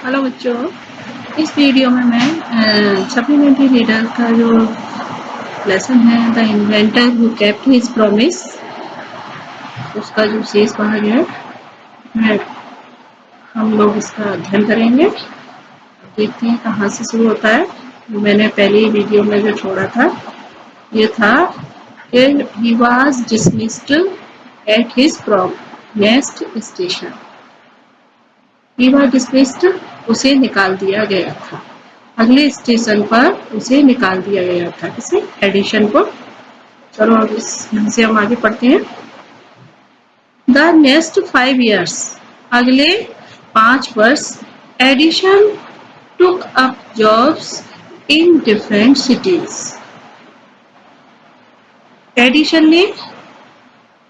Hello बच्चों, इस video में मैं सप्लीमेंट्री रीडर का जो लेसन है the inventor who kept his promise, उसका जो शेष भाग है मैं हम लोग इसका अध्ययन करेंगे। देखते हैं कहाँ से शुरू होता है। मैंने पहली वीडियो में जो छोड़ा था ये था कि he was dismissed at his next station. He was dismissed, उसे निकाल दिया गया था, अगले स्टेशन पर उसे निकाल दिया गया था, किसी एडिशन को। चलो अब यहाँ से हम आगे पढ़ते हैं। द नेक्स्ट 5 years, अगले 5 वर्ष, Edison took up jobs in different cities. Edison ने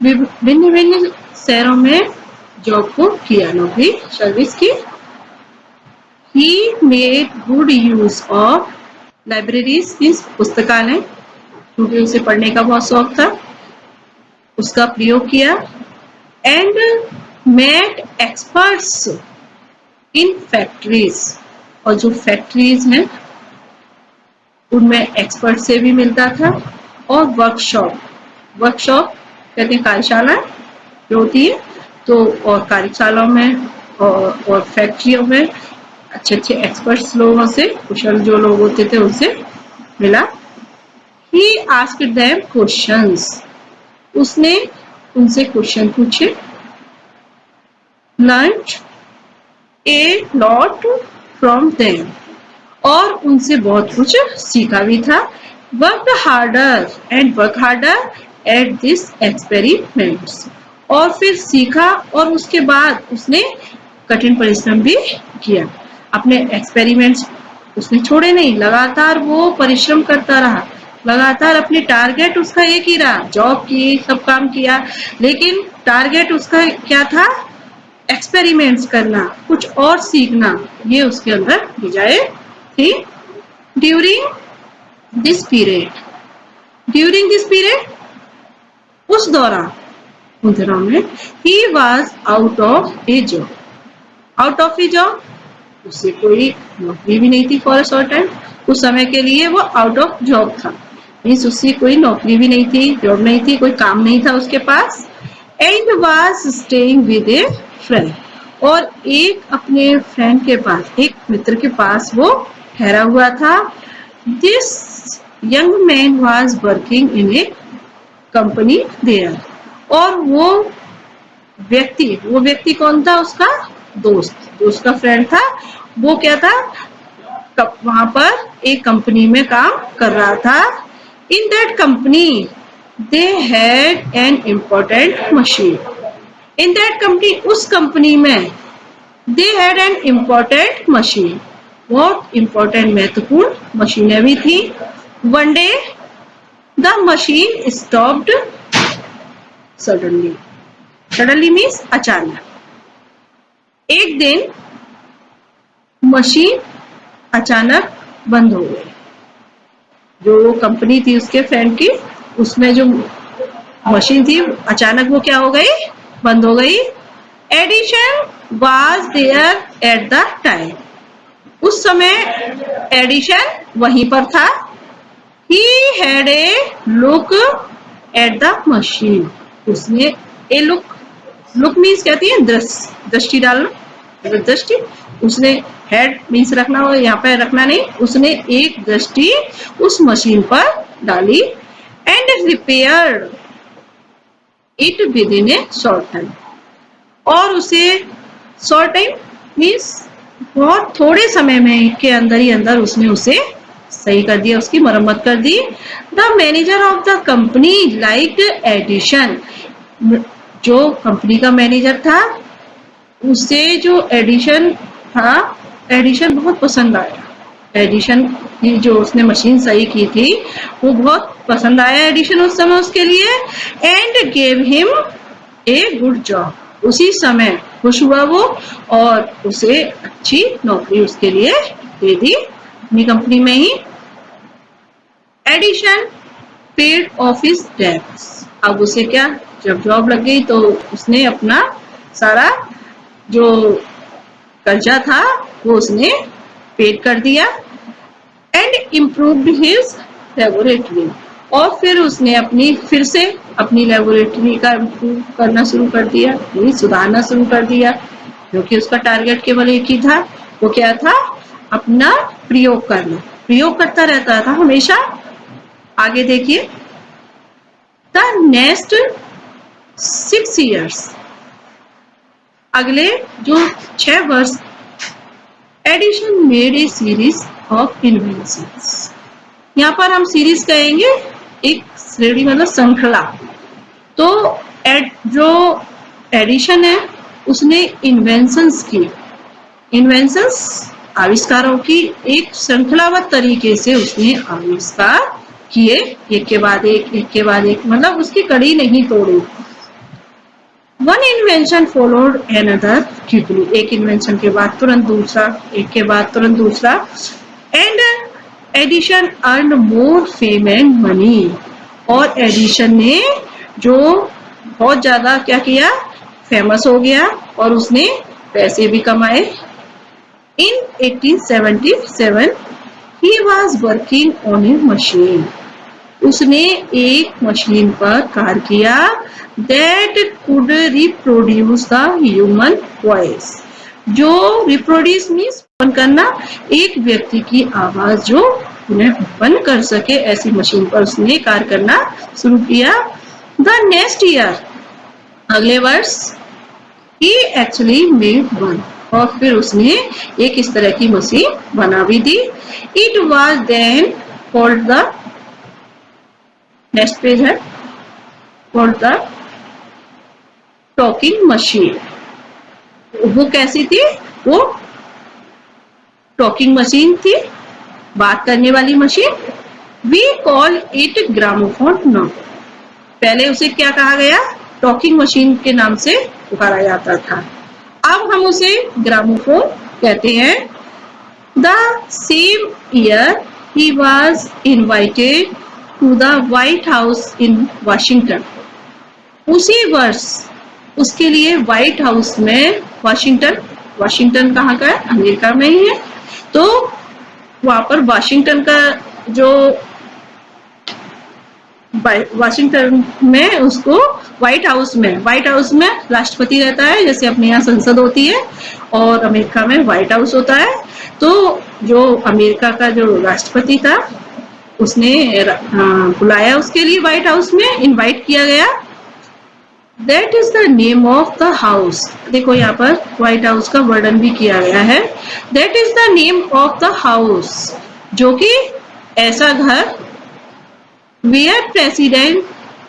भिन्न भिन्न शहरों में जॉब को किया, नौकरी सर्विस की। He made good use of libraries, means पुस्तकालय, क्योंकि उसे पढ़ने का बहुत शौक था, उसका प्रयोग किया। And met experts in factories, और जो फैक्ट्रीज हैं उनमें एक्सपर्ट से भी मिलता था। और वर्कशॉप कहते हैं कार्यशाला जो होती है, तो और कार्यशालाओं में और फैक्ट्रियों में अच्छे एक्सपर्ट्स लोगों से, कुशल जो लोग होते थे उनसे मिला। He asked them questions, उसने उनसे क्वेश्चन पूछे। Learned a lot from them, और उनसे बहुत कुछ सीखा भी था। Worked harder at this experiments, और फिर सीखा और उसके बाद उसने कठिन परिश्रम भी किया। अपने एक्सपेरिमेंट्स उसने छोड़े नहीं, लगातार वो परिश्रम करता रहा, लगातार अपने टारगेट उसका एक ही रहा, जॉब की, सब काम किया, लेकिन टारगेट उसका क्या था? एक्सपेरिमेंट्स करना, कुछ और सीखना, ये उसके अंदर डिजायर थी। ड्यूरिंग दिस पीरियड, उस दौरान, उन दिनों में, he was out of A job, उससे कोई नौकरी भी नहीं थी। फॉर अ शॉर्ट टाइम, उस समय के लिए वो आउट ऑफ जॉब था, मीन्स उससे कोई नौकरी भी नहीं थी, जॉब नहीं थी, कोई काम नहीं था उसके पास। And was staying with a friend, और एक अपने फ्रेंड के पास, एक मित्र के पास वो ठहरा हुआ था। This young man was working in a company there, और वो व्यक्ति कौन था? उसका दोस्त का फ्रेंड था। वो क्या था? वहां पर एक कंपनी में काम कर रहा था। In that company they had an important machine. In that company, उस कंपनी में, they had an important machine, बहुत इम्पोर्टेंट महत्वपूर्ण मशीनें भी थी। One day the machine stopped suddenly means अचानक। एक दिन मशीन अचानक बंद हो गई। जो कंपनी थी उसके फ्रेंड की, उसमें जो मशीन थी अचानक वो क्या हो गई? बंद हो गई। Edison was there at the time, उस समय एडिशन वहीं पर था। He had a look at the machine, उसने ए लुक मीन्स कहती है दृष्टि डालना, दृष्टि। उसने हेड मीन्स रखना हो, यहाँ पे रखना नहीं, उसने एक दृष्टि उस मशीन पर डाली। And repaired it with in A short time, और उसे शॉर्ट टाइम मीन्स बहुत थोड़े समय में के अंदर ही अंदर उसने उसे सही कर दिया, उसकी मरम्मत कर दी। The manager of the company like Edison, जो कंपनी का मैनेजर था उसे जो एडिशन था, एडिशन बहुत पसंद आया। एडिशन की जो उसने मशीन सही की थी वो बहुत पसंद आया एडिशन उस समय उसके लिए। And gave him a good job, उसी समय खुश हुआ वो और उसे अच्छी नौकरी उसके लिए दे दी अपनी कंपनी में ही। Edison paid off his debts, अब उसे क्या, जब जॉब लग गई तो उसने अपना सारा जो कर्जा था वो उसने पेड कर दिया। एंड इम्प्रूव्ड हिज लेबोरेटरी, और फिर उसने फिर से अपनी लेबोरेटरी का इम्प्रूव करना शुरू कर दिया, यानी सुधारना शुरू कर दिया, क्योंकि उसका टारगेट केवल एक ही था, वो क्या था, अपना प्रयोग करना, प्रयोग करता रहता था हमेशा। आगे देखिए, द नेक्स्ट 6 years, अगले जो 6 वर्ष, Edison made a series of inventions. यहाँ पर हम सीरीज कहेंगे, एक श्रेणी मतलब श्रृंखला। तो जो एडिशन है उसने इन्वेंशंस की, इन्वेंशंस आविष्कारों की एक श्रृंखलाबद्ध तरीके से उसने आविष्कार किए, एक के बाद एक, मतलब उसकी कड़ी नहीं तोड़ी। One invention followed another quickly, एक इन्वेंशन के बाद तुरंत दूसरा, एक के बाद तुरंत दूसरा। And Edison earn more fame and money, और एडिशन ने जो बहुत ज्यादा क्या किया, फेमस हो गया और उसने पैसे भी कमाए। इन 1877 he was working on A machine, उसने एक मशीन पर कार्य किया, that could reproduce the human voice, जो रिप्रोड्यूस मीन्स उत्पन्न करना, एक व्यक्ति की आवाज जो उन्हें उत्पन्न कर सके, ऐसी मशीन पर उसने कार्य करना शुरू किया। द नेक्स्ट ईयर, अगले वर्ष, ही एक्चुअली मेड वन, और फिर उसने एक इस तरह की मशीन बना भी दी। It was then called the, next page है, कॉल्ड द टॉकिंग मशीन। वो कैसी थी, वो टॉकिंग मशीन थी, बात करने वाली machine. We call it gramophone now, पहले उसे क्या कहा गया, टॉकिंग मशीन के नाम से पुकारा जाता था, अब हम उसे ग्रामोफोन कहते हैं। The same year he was invited to the White House in Washington, उसी वर्ष उसके लिए व्हाइट हाउस में, वाशिंगटन कहाँ का है, अमेरिका में ही है, तो वहां पर वाशिंगटन का जो वाशिंगटन में उसको व्हाइट हाउस में राष्ट्रपति रहता है, जैसे अपने यहाँ संसद होती है, और अमेरिका में व्हाइट हाउस होता है। तो जो अमेरिका का जो राष्ट्रपति था उसने बुलाया उसके लिए, व्हाइट हाउस में इनवाइट किया गया। That is the name of the house, देखो यहाँ पर व्हाइट हाउस का वर्णन भी किया गया है। That is the name of the house, जो कि ऐसा घर where president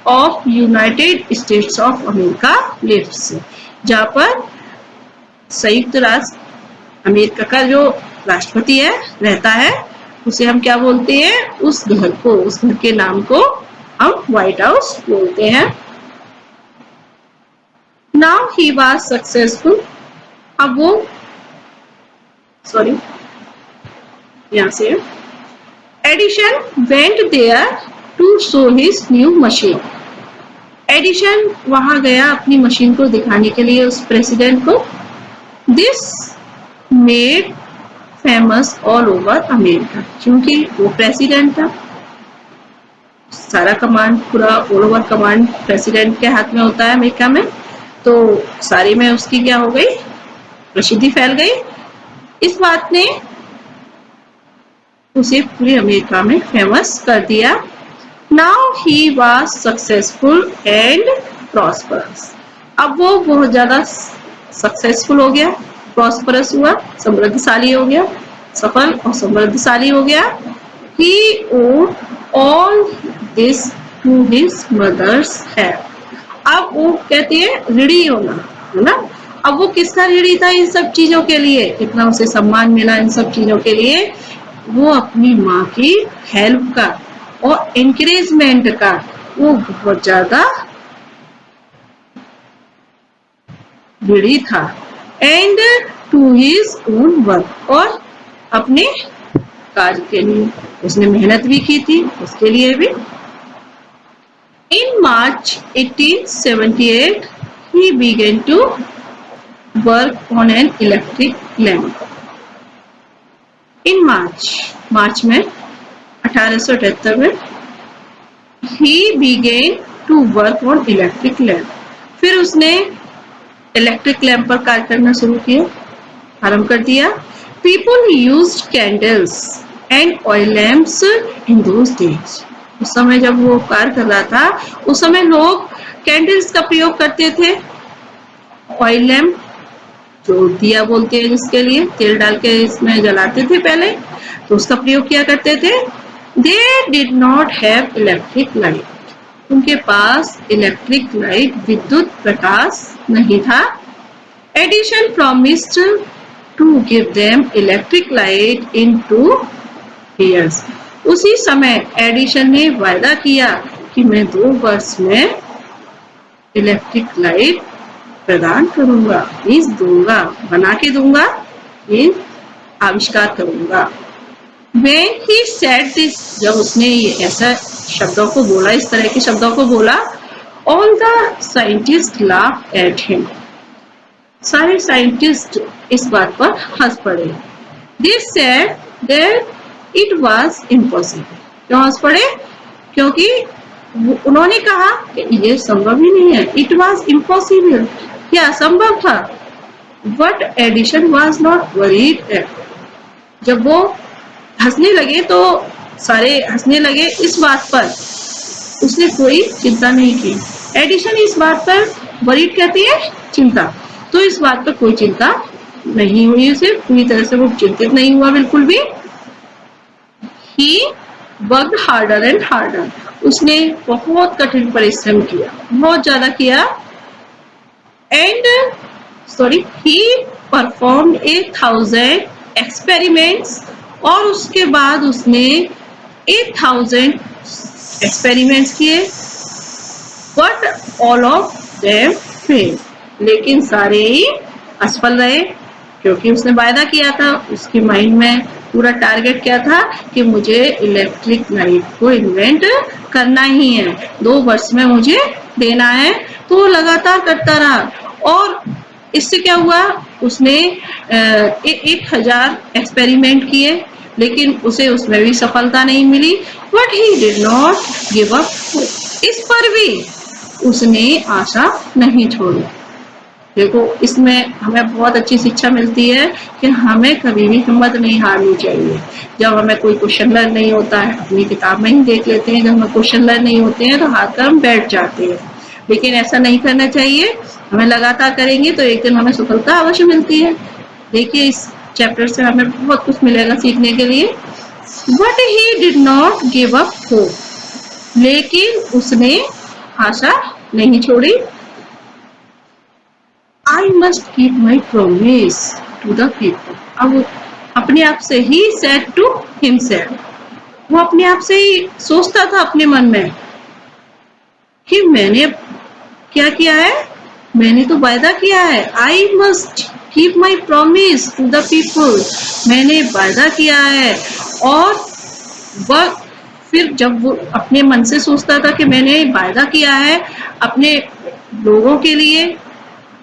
of United States of America lives, जहाँ पर संयुक्त राष्ट्र अमेरिका का जो राष्ट्रपति है रहता है, उसे हम क्या बोलते हैं, उस घर को, उस घर के नाम को हम व्हाइट हाउस बोलते हैं। नाउ ही वाज सक्सेसफुल, अब वो यहाँ से Edison went there to show his new machine, Edison वहां गया अपनी मशीन को दिखाने के लिए उस प्रेसिडेंट को। This made famous all over America, क्योंकि वो प्रेसिडेंट था, सारा कमांड, पूरा ऑल ओवर कमांड प्रेसिडेंट के हाथ में होता है अमेरिका में, तो सारी में उसकी क्या हो गई, प्रसिद्धि फैल गई। इस बात ने उसे पूरे अमेरिका में फेमस कर दिया। Now he was successful and prosperous, अब वो बहुत ज्यादा सक्सेसफुल हो गया, प्रॉस्परस हुआ, समृद्धशाली हो गया, सफल और समृद्धशाली हो गया। He owed all this to his mother's help, अब वो कहते हैं ऋणी होना, है ना, अब वो किसका ऋणी था इन सब चीजों के लिए, इतना उसे सम्मान मिला इन सब चीजों के लिए, वो अपनी माँ की हेल्प का और एनकरेजमेंट का वो बहुत ज्यादा ऋणी था। And to his own work, और अपने कार्य के लिए उसने मेहनत भी की थी, उसके लिए भी। इन मार्च 1878 he began to work on an electric lamp. In मार्च में 1878 में he began to work on electric lamp. फिर उसने इलेक्ट्रिक लैंप पर कार्य करना शुरू किया, आरंभ कर दिया. People used candles and oil lamps in those days. उस समय जब वो कार्य कर रहा था, उस समय लोग कैंडल्स का प्रयोग करते थे, ऑयल लैम्प जो दिया बोलते हैं जिसके लिए तेल डाल के इसमें जलाते थे पहले, तो उसका प्रयोग किया करते थे. They did not have electric light. उनके पास इलेक्ट्रिक लाइट विद्युत प्रकाश नहीं था. Edison promised to give them electric light in 2 years. उसी समय एडिशन ने वायदा किया कि मैं 2 वर्ष में इलेक्ट्रिक लाइट प्रदान करूंगा, मीन्स दूंगा, बना के दूंगा, मीन्स आविष्कार करूंगा. When he said this, जब उसने ये ऐसा शब्दों को बोला, इस तरह के शब्दों को बोला, all the scientists laughed at him. सारे साइंटिस्ट इस बात पर हंस पड़े. They said that it was impossible. क्यों हंस पड़े? क्योंकि उन्होंने कहा कि ये संभव ही नहीं है. It was impossible. यह असंभव था. But Edison was not worried at. जब वो हंसने लगे तो सारे हंसने लगे इस बात पर, उसने कोई चिंता नहीं की. एडिशन इस बात पर वरीड कहती है चिंता, तो इस बात पर कोई चिंता नहीं हुई उसे, पूरी तरह से वो चिंतित नहीं हुआ बिल्कुल भी. He worked harder and harder. उसने बहुत कठिन परिश्रम किया, बहुत ज्यादा किया. He performed 1000 experiments. और उसके बाद उसने 8000 एक्सपेरिमेंट्स किए. But all of them failed. लेकिन सारे ही असफल रहे, क्योंकि उसने वायदा किया था, उसके माइंड में पूरा टारगेट क्या था कि मुझे इलेक्ट्रिक लाइट को इन्वेंट करना ही है, 2 वर्ष में मुझे देना है. तो वो लगातार करता रहा और इससे क्या हुआ, उसने 1000 एक्सपेरिमेंट किए, लेकिन उसे उसमें भी सफलता नहीं मिली. But he did not give up. इस पर भी उसने आशा नहीं छोड़ी. देखो, इसमें हमें बहुत अच्छी शिक्षा मिलती है कि हमें कभी भी हिम्मत नहीं हारनी चाहिए. जब हमें कोई क्वेश्चन लर्न नहीं होता है, अपनी किताब में ही देख लेते हैं, जब हमें क्वेश्चन लर्न नहीं होते हैं तो हाथ कर हम बैठ जाते हैं. लेकिन ऐसा नहीं करना चाहिए. हमें लगातार करेंगे तो एक दिन हमें सफलता अवश्य मिलती है. देखिए, इस चैप्टर से हमें बहुत कुछ मिलेगा सीखने के लिए. But he did not give up hope. लेकिन उसने आशा नहीं छोड़ी. I must keep my promise to the people. अब अपने आप से ही सेड टू हिमसेल्फ, वो अपने आप से ही सोचता था अपने मन में कि मैंने क्या किया है, मैंने तो वायदा किया है. I must keep my promise to the people. मैंने वायदा किया है. और वह फिर जब वो अपने मन से सोचता था कि मैंने वायदा किया है अपने लोगों के लिए,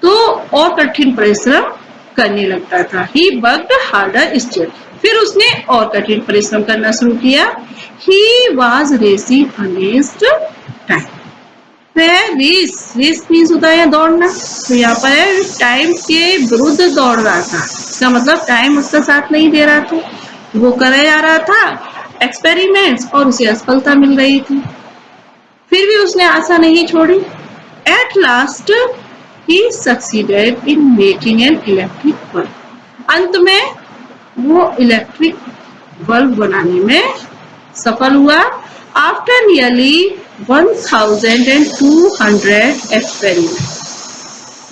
तो और कठिन परिश्रम करने लगता था. He worked harder still. फिर उसने और कठिन परिश्रम करना शुरू किया. He was racing against time. Race means होता है दौड़ना, तो यहाँ पर है टाइम के विरुद्ध दौड़ रहा था. इसका मतलब टाइम उसका साथ नहीं दे रहा था. वो करा जा रहा था एक्सपेरिमेंट्स और उसे असफलता मिल रही थी. फिर भी उसने आशा नहीं छोड़ी. At last he succeeded in making an electric bulb. अंत में वो इलेक्ट्रिक बल्ब बनाने में सफल हुआ. After nearly 1200 experiment.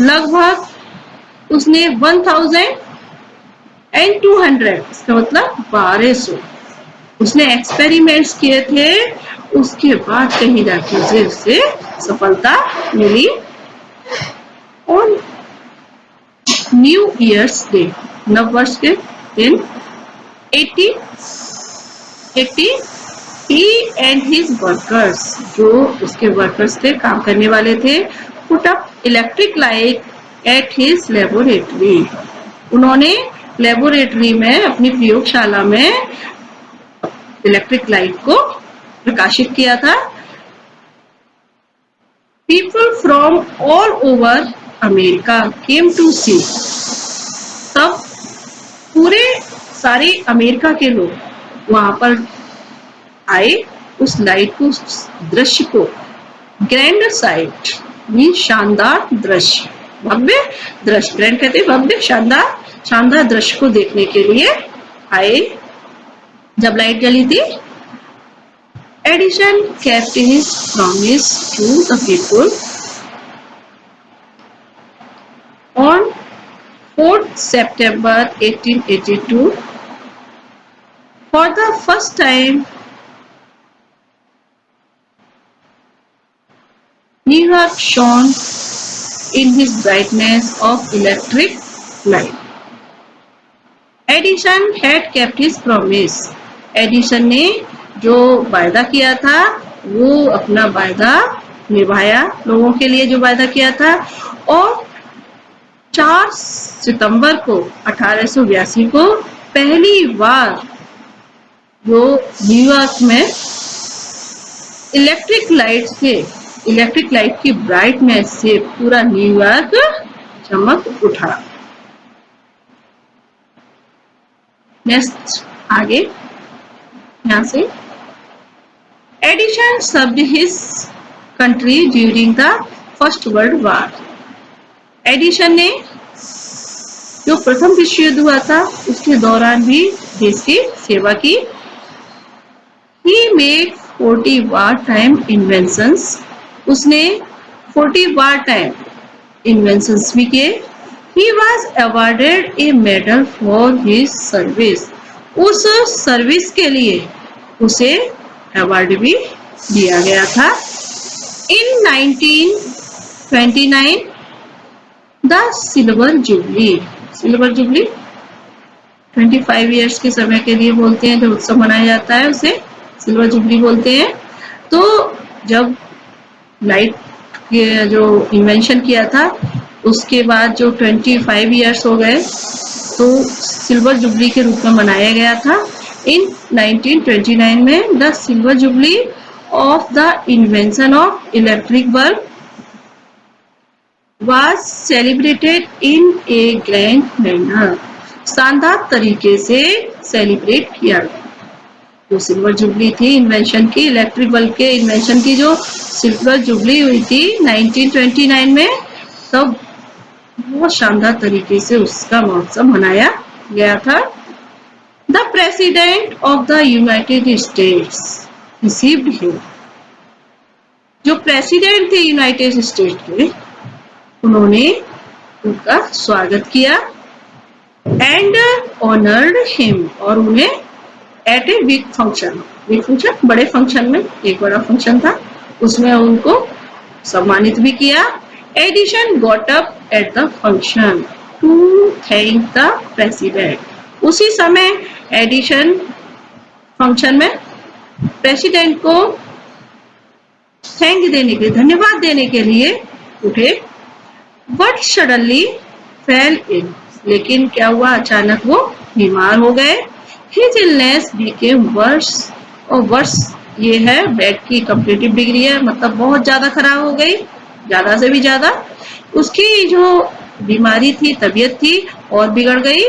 लगभग उसने 1200, इसका मतलब 1200 उसने एक्सपेरिमेंट्स किए थे. उसके बाद कहीं जाके उसे सफलता मिली. ऑन न्यू ईयर्स डे, नव वर्ष के दिन 80 he and his workers, जो उसके वर्कर्स थे, काम करने वाले थे, put up electric light at his laboratory, उन्होंने लेबोरेटरी में अपनी प्रयोगशाला में इलेक्ट्रिक लाइट को प्रकाशित किया था। People from all over America came to see, तब पूरे सारे अमेरिका के लोग वहां पर आए उस लाइट को, उस दृश्य को, ग्रैंड साइट मीन शानदार दृश्य, भव्य दृश्य, ग्रैंड कहते हैं भव्य, शानदार, शानदार दृश्य को देखने के लिए आए जब लाइट जली थी। Edison kept his promise to the people on 4th September 1882. For the first time, New York shone in his brightness of electric light. Edison had kept his promise. Edison ने जो वायदा किया था वो अपना वायदा निभाया, लोगों के लिए जो वायदा किया था। और 4 सितंबर को 1882 को पहली बार वो न्यूयॉर्क में इलेक्ट्रिक लाइट की ब्राइटनेस से पूरा न्यूयॉर्क चमक उठा। नेक्स्ट आगे यहाँ से, Edison served his country during the first world war. Edison ने जो प्रथम विश्व युद्ध हुआ था उसके दौरान भी देश की सेवा की। He made 40 wartime inventions, उसने 40 wartime inventions भी किए। He was awarded a medal for his service, उस सर्विस के लिए उसे अवार्ड भी दिया गया था। इन 1929 द सिल्वर जुबली 25 ईयर्स के समय के लिए बोलते हैं, जो उत्सव मनाया जाता है उसे सिल्वर जुबली बोलते हैं। तो जब लाइट के जो इन्वेंशन किया था उसके बाद जो 25 ईयर्स हो गए तो सिल्वर जुबली के रूप में मनाया गया था। इन 1929 में the silver jubilee of the invention of electric bulb was celebrated in A grand manner, शानदार तरीके से सेलिब्रेट किया गया। जो सिल्वर जुबली थी इन्वेंशन की, इलेक्ट्रिक बल्ब के इन्वेंशन की जो सिल्वर जुबली हुई थी 1929 में, तब बहुत शानदार तरीके से उसका महोत्सव मनाया गया था। The president of the United states received him, जो प्रेसिडेंट थे यूनाइटेड स्टेट के उन्होंने उनका स्वागत किया। एंड ऑनर्ड हिम, और उन्हें एट ए बिग फंक्शन बड़े फंक्शन में, एक बड़ा फंक्शन था उसमें उनको सम्मानित भी किया। Edison got up at the function to thank the president, उसी समय एडिसन फंक्शन में प्रेसिडेंट को थैंक देने के, धन्यवाद देने के लिए उठे। बट सडनली फेल इन, लेकिन क्या हुआ, अचानक वो बीमार हो गए। हिज इलनेस बिकेम वर्स, और वर्स ये है बैड की कंपेरेटिव डिग्री है, मतलब बहुत ज्यादा खराब हो गई, ज्यादा से भी ज्यादा। उसकी जो बीमारी थी, तबीयत थी, और बिगड़ गई।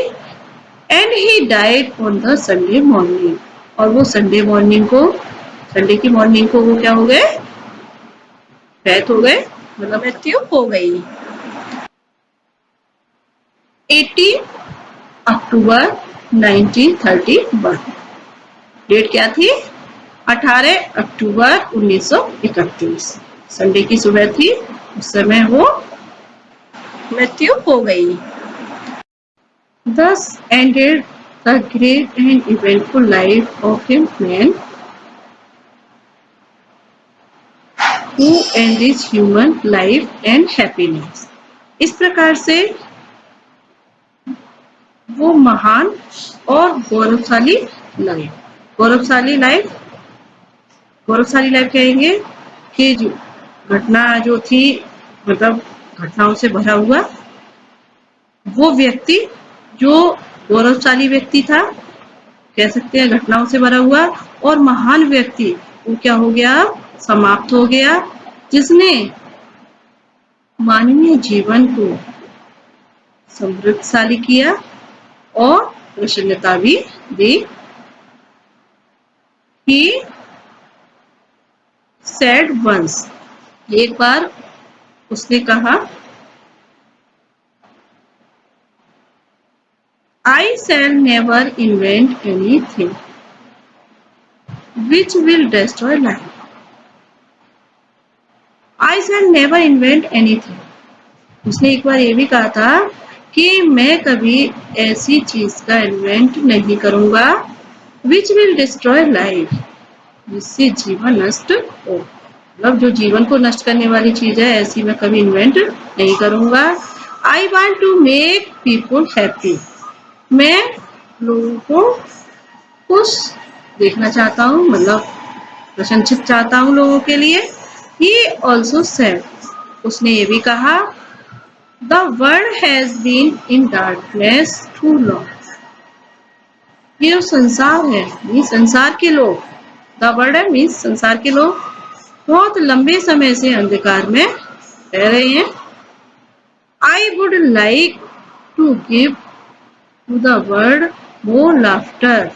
And he died on the Sunday morning, और वो संडे की मॉर्निंग को वो क्या हो गए, डेथ हो गए, मतलब मृत्यु हो गई। 18 अक्टूबर 1931, डेट क्या थी, 18 अक्टूबर 1931, संडे की सुबह थी, उस समय वो मृत्यु हो गई। Thus ended the great and eventful life of a man who enriched human life and happiness. इस प्रकार से वो महान और गौरवशाली लाइफ कहेंगे कि जो घटना जो थी, मतलब घटनाओं से भरा हुआ वो व्यक्ति जो गौरवशाली व्यक्ति था, कह सकते हैं घटनाओं से भरा हुआ, और महान व्यक्ति वो क्या हो गया, समाप्त हो गया, जिसने मानवीय जीवन को समृद्धशाली किया और प्रसन्नता भी दी। He said once, एक बार उसने कहा, I shall never invent anything which will destroy life. I shall never invent anything. उसने एक बार ये भी कहा था कि मैं कभी ऐसी चीज का इन्वेंट नहीं करूंगा which will destroy life, जिससे जीवन नष्ट हो। मतलब जो जीवन को नष्ट करने वाली चीज है, ऐसी मैं कभी इन्वेंट नहीं करूंगा। I want to make people happy. मैं लोगों को खुश देखना चाहता हूँ, मतलब प्रशंसित चाहता हूँ लोगों के लिए। He also said, उसने ये भी कहा, The world has been in darkness too long. ये जो संसार है, ये संसार के लोग, द वर्ल्ड है मीन्स संसार के लोग, बहुत लंबे समय से अंधकार में रह रहे हैं। I would like to give to the world more laughter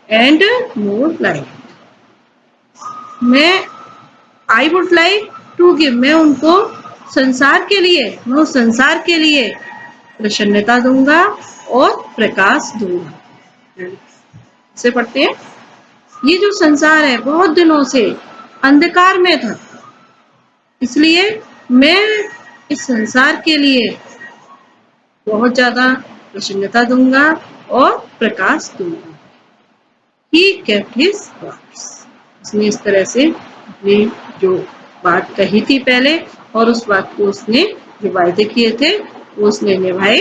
and more light. मैं I would like to give, मैं उनको संसार के लिए, मैं उस संसार के लिए प्रसन्नता दूंगा और प्रकाश दूंगा। से पढ़ते हैं, ये जो संसार है बहुत दिनों से अंधकार में था, इसलिए मैं इस संसार के लिए बहुत ज्यादा प्रसन्नता दूंगा और प्रकाश दूंगा। He kept his words. उसने इस तरह से अपनी जो बात कही थी पहले, और उस बात को उसने जो वायदे किए थे वो उसने निभाए।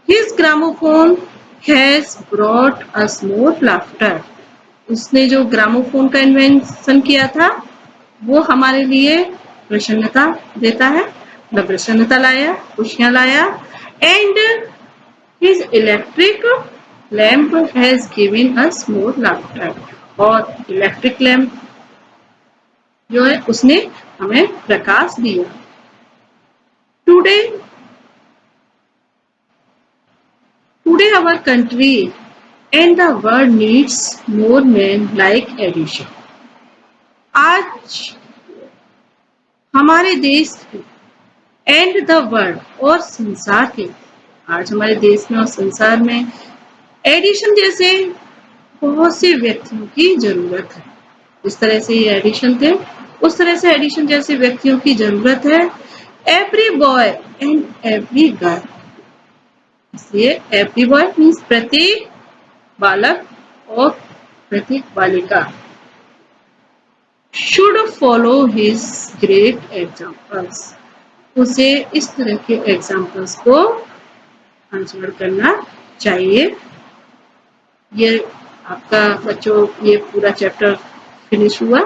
His gramophone has brought us more laughter. उसने जो ग्रामोफोन का इन्वेंशन किया था वो हमारे लिए प्रसन्नता देता है, मतलब प्रसन्नता लाया, खुशियां लाया। And his electric lamp has given us more laughter, और इलेक्ट्रिक लैम्प जो है उसने हमें प्रकाश दिया। Today our country and the world needs more man like Edison. आज हमारे देश एंड द वर्ल्ड और संसार के, आज हमारे देश में और संसार में एडिशन जैसे बहुत से व्यक्तियों की जरूरत है। इस तरह से ये एडिशन थे, उस तरह से एडिशन जैसे व्यक्तियों की जरूरत है। Every boy and every girl, इसलिए एवरी बॉय मीन्स प्रत्येक बालक और प्रत्येक बालिका should follow his great examples, उसे इस तरह के एग्जाम्पल्स को अनुसरण करना चाहिए। ये आपका बच्चों ये पूरा चैप्टर फिनिश हुआ।